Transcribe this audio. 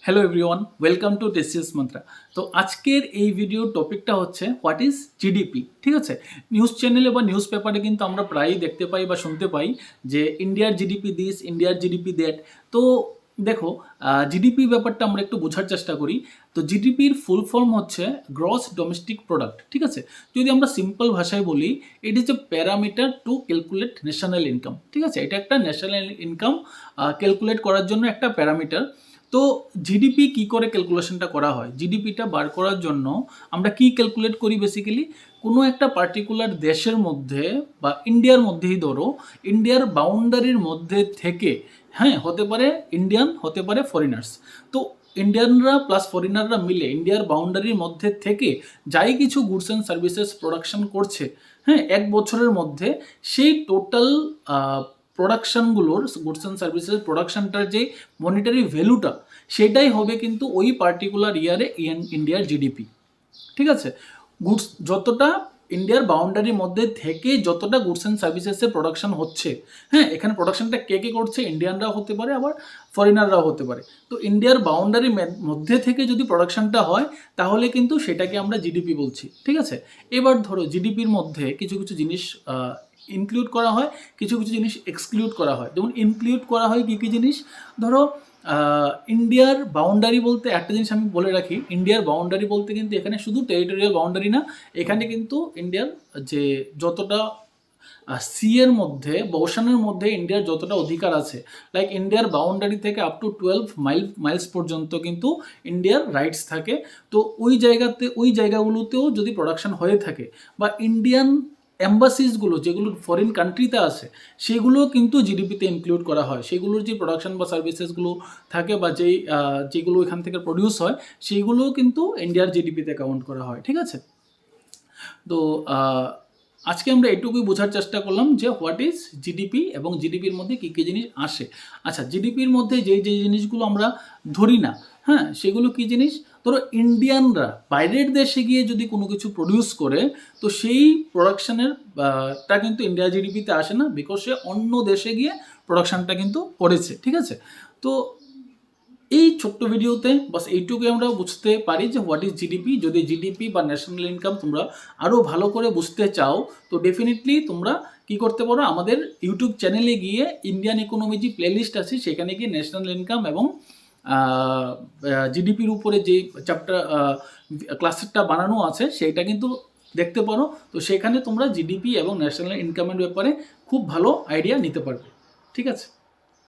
Hello everyone, welcome to টেস্টিস মন্ত্রা। তো আজকের এই ভিডিওর টপিকটা হচ্ছে হোয়াট ইজ জিডিপি। ঠিক আছে, নিউজ চ্যানেলে বা নিউজ পেপারে কিন্তু আমরা প্রায়ই দেখতে পাই বা শুনতে পাই যে ইন্ডিয়ার জিডিপি দিস, ইন্ডিয়ার জিডিপি দ্যাট। তো দেখো, জিডিপি ব্যাপারটা আমরা একটু বোঝার চেষ্টা করি। তো জিডিপির ফুল ফর্ম হচ্ছে গ্রস ডোমেস্টিক প্রোডাক্ট। ঠিক আছে, যদি আমরা সিম্পল ভাষায় বলি, it is a parameter to calculate national income. ঠিক আছে, এটা একটা ন্যাশনাল ইনকাম ক্যালকুলেট করার জন্য একটা প্যারামিটার। তো জিডিপি কি করে ক্যালকুলেশনটা করা হয়? জিডিপিটা বার করার জন্য আমরা কি ক্যালকুলেট করি? বেসিক্যালি কোনো একটা পার্টিকুলার দেশের মধ্যে বা ইন্ডিয়ার মধ্যেই ধরো, ইন্ডিয়ার বাউন্ডারির মধ্যে থেকে, হ্যাঁ, হতে পারে ইন্ডিয়ান, হতে পারে ফরেনার্স। তো ইন্ডিয়ানরা প্লাস ফরেনাররা মিলে ইন্ডিয়ার বাউন্ডারির মধ্যে থেকে যাই কিছু গুডস অ্যান্ড সার্ভিসেস প্রোডাকশন করছে, হ্যাঁ, এক বছরের মধ্যে সেই টোটাল প্রোডাকশানগুলোর, গুডস অ্যান্ড সার্ভিসেস প্রোডাকশানটার যে মনিটারি ভ্যালুটা, সেটাই হবে কিন্তু ওই পার্টিকুলার ইয়ারে ইন্ডিয়ার জিডিপি। ঠিক আছে, গুডস যতটা ইন্ডিয়ার বাউন্ডারির মধ্যে থেকে যতটা গুডস অ্যান্ড সার্ভিসেসের প্রোডাকশন হচ্ছে, হ্যাঁ, এখানে প্রোডাকশনটা কে কে করছে? ইন্ডিয়ানরাও হতে পারে, আবার ফরেনাররাও হতে পারে। তো ইন্ডিয়ার বাউন্ডারির মধ্যে থেকে যদি প্রোডাকশনটা হয়, তাহলে কিন্তু সেটাকে আমরা জিডিপি বলছি। ঠিক আছে, এবার ধরো জিডিপির মধ্যে কিছু কিছু জিনিস ইনক্লুড করা হয়, কিছু কিছু জিনিস এক্সক্লুড করা হয়। যেমন ইনক্লুড করা হয় কী কী জিনিস? ধরো ইন্ডিয়ার বাউন্ডারি বলতে একটা জিনিস আমি বলে রাখি, ইন্ডিয়ার বাউন্ডারি বলতে কিন্তু এখানে শুধু টেরিটোরিয়াল বাউন্ডারি না, এখানে কিন্তু ইন্ডিয়ার যে যতটা সি এর মধ্যে বা ওশানের মধ্যে ইন্ডিয়ার যতটা অধিকার আছে, লাইক ইন্ডিয়ার বাউন্ডারি থেকে আপ টু 12 মাইলস পর্যন্ত কিন্তু ইন্ডিয়ার রাইটস থাকে। তো ওই জায়গাগুলোতেও যদি প্রোডাকশন হয়ে থাকে, বা ইন্ডিয়ান অ্যাম্বাসিসগুলো যেগুলো ফরেন কান্ট্রিতে আছে, সেগুলো কিন্তু জিডিপিতে ইনক্লুড করা হয়। সেগুলোর যে প্রোডাকশন বা সার্ভিসেসগুলো থাকে, বা যেগুলো এখান থেকে প্রডিউস হয়, সেইগুলোও কিন্তু ইন্ডিয়ার জিডিপিতে কাউন্ট করা হয়। ঠিক আছে, তো আজকে আমরা এটুকুই বোঝার চেষ্টা করলাম যে হোয়াট ইজ জিডিপি এবং জিডিপির মধ্যে কী কী জিনিস আসে। আচ্ছা, জিডিপির মধ্যে যেই জিনিসগুলো আমরা ধরি না, হ্যাঁ, সেগুলো কী জিনিস? ধরো ইন্ডিয়ানরা বাইরের দেশে গিয়ে যদি কোনো কিছু প্রডিউস করে, তো সেই প্রোডাকশানের টা কিন্তু ইন্ডিয়া জিডিপিতে আসে না, বিকজ সে অন্য দেশে গিয়ে প্রোডাকশানটা কিন্তু করেছে। ঠিক আছে, তো এই ছোট্ট ভিডিওতে বাস এইটুকুই আমরা বুঝতে পারি যে হোয়াট ইজ জিডিপি। যদি জিডিপি বা ন্যাশনাল ইনকাম তোমরা আরও ভালো করে বুঝতে চাও, তো ডেফিনেটলি তোমরা কি করতে পারো, আমাদের ইউটিউব চ্যানেলে গিয়ে ইন্ডিয়ান ইকোনমি যে প্লেলিস্ট আছে, সেখানে গিয়ে ন্যাশনাল ইনকাম এবং জিডিপির উপরে যে চ্যাপ্টার ক্লাসটা বানানো আছে, সেইটা কিন্তু দেখতে পারো। তো সেখানে তোমরা জিডিপি এবং ন্যাশনাল ইনকামের ব্যাপারে খুব ভালো আইডিয়া নিতে পারবে। ঠিক আছে।